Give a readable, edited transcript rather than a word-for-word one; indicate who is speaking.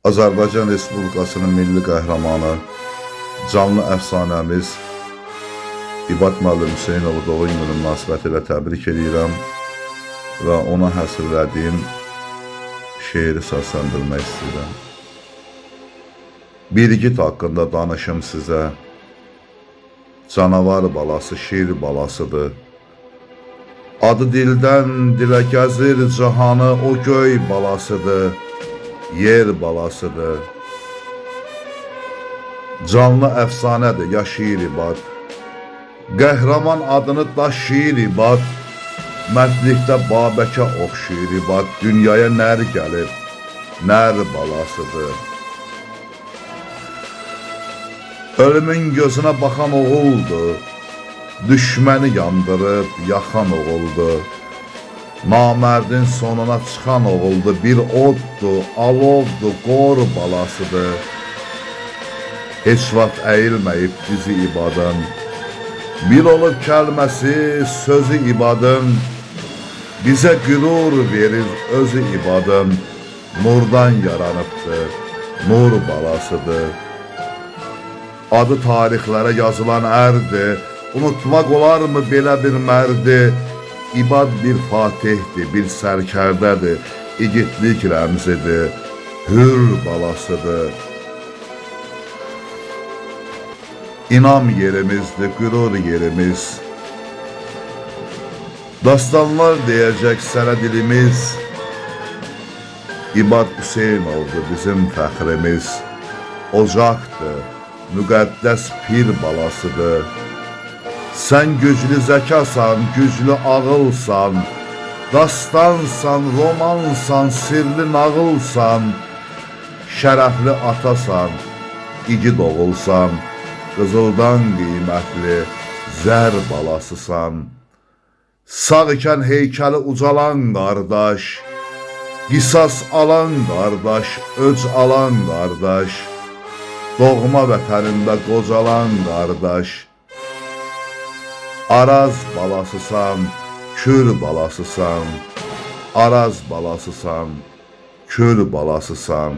Speaker 1: Azərbaycan Respublikasının milli qəhrəmanı, canlı əfsanəmiz İbad müəllim Hüseynovu doğum günü münasibətilə təbrik edirəm və ona həsrlədiyim şeiri səsləndirmək istəyirəm. Bir igid haqqında danışım sizə, canavar balası şir balasıdır. Adı dildən dilə gəzir cahanı, o göy balasıdır, yer balasıdır. Canlı əfsanədir, yaşayır ibad. Qəhrəman adını daşıyır ibad. Mərdlikdə Babəkə oxşayır ibad. Dünyaya nər gəlir, nər balasıdır. Ölümün gözünə baxan oğuldur, düşməni yandırıb yaxan oğuldur. Namərdin sonuna çıxan oğuldur, bir oddur, alovdur, qor balasıdır. Heç vaxt əyilməyib dizi ibadın, bir olub kəlməsi, sözü ibadın. Bizə qürur verir özü ibadın, nurdan yaranıbdır, nur balasıdır. Adı tarixlərə yazılan ərdir, unutmaq olarmı belə bir mərdi? İbad bir fatihdir, bir sərkərdədir, igidlik rəmzidir, hür balasıdır. İnam yerimizdir, qürur yerimiz. Dastanlar deyəcək sənə dilimiz. İbad Hüseynovdur bizim fəxrimiz. Ocaqdır, müqəddəs pir balasıdır. Sən güclü zəkasan, güclü ağılsan, dastansan, romansan, sirli nağılsan, şərəfli atasan, igid oğulsan, qızıldan qiymətli zər balasısan. Sağ ikən heykəli ucalan qardaş, qisas alan qardaş, öc alan qardaş, doğma vətənində qocalan qardaş. Araz balasısan, kür balasısan, Araz balasısan, kür balasısan.